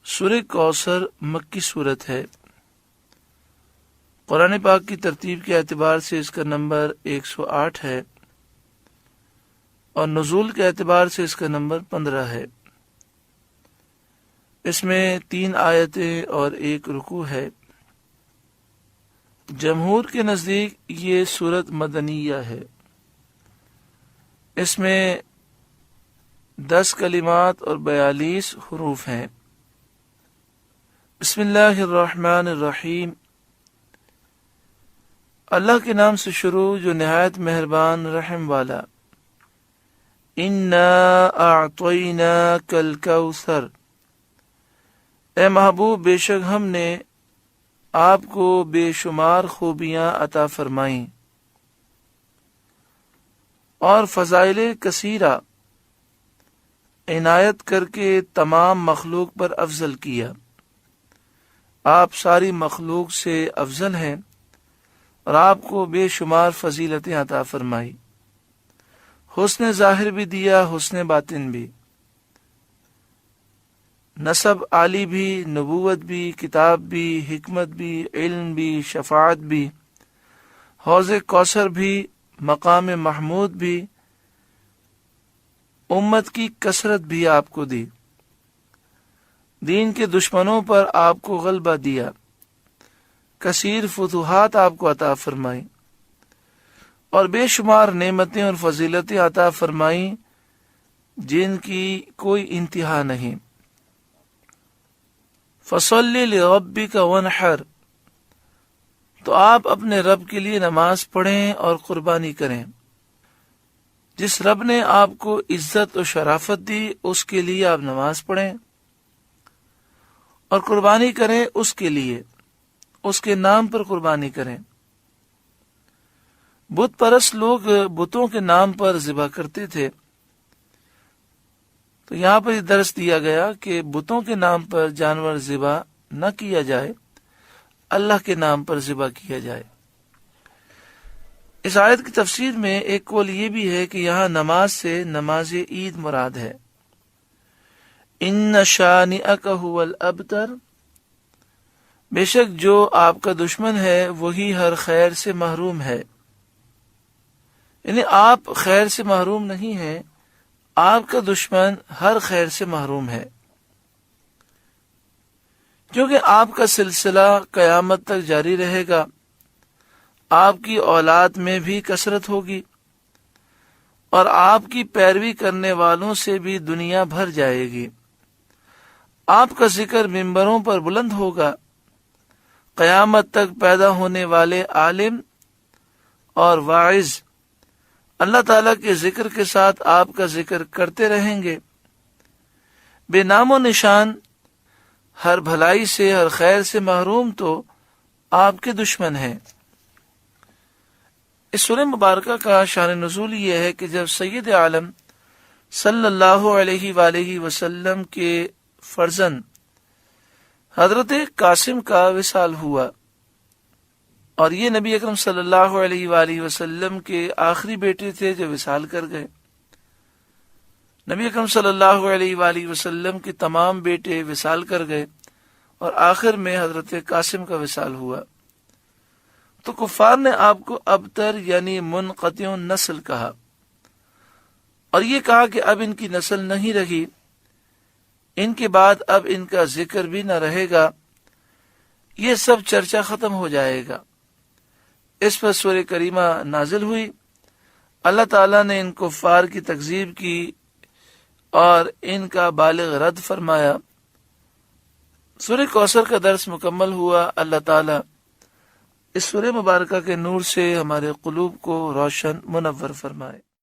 سورہ کوثر مکی صورت ہے۔ قرآن پاک کی ترتیب کے اعتبار سے اس کا نمبر 108 ہے اور نزول کے اعتبار سے اس کا نمبر 15 ہے۔ اس میں 3 آیتیں اور 1 رکوع ہے۔ جمہور کے نزدیک یہ سورت مدنیہ ہے۔ اس میں 10 کلمات اور 42 حروف ہیں۔ بسم اللہ الرحمن الرحیم۔ اللہ کے نام سے شروع جو نہایت مہربان رحم والا۔ انا اعطیناک الکوثر، اے محبوب بے شک ہم نے آپ کو بے شمار خوبیاں عطا فرمائیں اور فضائل کثیرہ عنایت کر کے تمام مخلوق پر افضل کیا۔ آپ ساری مخلوق سے افضل ہیں اور آپ کو بے شمار فضیلتیں عطا فرمائی، حسن ظاہر بھی دیا، حسن باطن بھی، نسب عالی بھی، نبوت بھی، کتاب بھی، حکمت بھی، علم بھی، شفاعت بھی، حوض کوثر بھی، مقام محمود بھی، امت کی کثرت بھی آپ کو دی، دین کے دشمنوں پر آپ کو غلبہ دیا، کثیر فتوحات آپ کو عطا فرمائی اور بے شمار نعمتیں اور فضیلتیں عطا فرمائیں جن کی کوئی انتہا نہیں۔ فَصَلِّ لِرَبِّكَ وَانْحَرْ، تو آپ اپنے رب کے لیے نماز پڑھیں اور قربانی کریں۔ جس رب نے آپ کو عزت و شرافت دی اس کے لیے آپ نماز پڑھیں اور قربانی کریں، اس کے لیے، اس کے نام پر قربانی کریں۔ بت پرست لوگ بتوں کے نام پر ذبح کرتے تھے، تو یہاں پر یہ درس دیا گیا کہ بتوں کے نام پر جانور ذبح نہ کیا جائے، اللہ کے نام پر ذبح کیا جائے۔ اس آیت کی تفسیر میں ایک قول یہ بھی ہے کہ یہاں نماز سے نماز عید مراد ہے۔ ان شانئک ھو الابتر، بے شک جو آپ کا دشمن ہے وہی ہر خیر سے محروم ہے، یعنی آپ خیر سے محروم نہیں ہیں، آپ کا دشمن ہر خیر سے محروم ہے، کیونکہ آپ کا سلسلہ قیامت تک جاری رہے گا، آپ کی اولاد میں بھی کثرت ہوگی اور آپ کی پیروی کرنے والوں سے بھی دنیا بھر جائے گی۔ آپ کا ذکر ممبروں پر بلند ہوگا، قیامت تک پیدا ہونے والے عالم اور واعظ اللہ تعالیٰ کے ذکر کے ساتھ آپ کا ذکر کرتے رہیں گے۔ بے نام و نشان، ہر بھلائی سے، ہر خیر سے محروم تو آپ کے دشمن ہیں۔ اس سورہ مبارکہ کا شان نزول یہ ہے کہ جب سید عالم صلی اللہ علیہ وآلہ وسلم کے فرزند حضرت قاسم کا وصال ہوا، اور یہ نبی اکرم صلی اللہ علیہ وآلہ وسلم کے آخری بیٹے تھے جو وصال کر گئے۔ نبی اکرم صلی اللہ علیہ وآلہ وسلم کے تمام بیٹے وصال کر گئے اور آخر میں حضرت قاسم کا وصال ہوا، تو کفار نے آپ کو ابتر یعنی منقطع النسل کہا، اور یہ کہا کہ اب ان کی نسل نہیں رہی، ان کے بعد اب ان کا ذکر بھی نہ رہے گا، یہ سب چرچا ختم ہو جائے گا۔ اس پر سورہ کریمہ نازل ہوئی، اللہ تعالیٰ نے ان کفار کی تکذیب کی اور ان کا بالغ رد فرمایا۔ سورہ کوثر کا درس مکمل ہوا۔ اللہ تعالیٰ اس سورہ مبارکہ کے نور سے ہمارے قلوب کو روشن منور فرمائے۔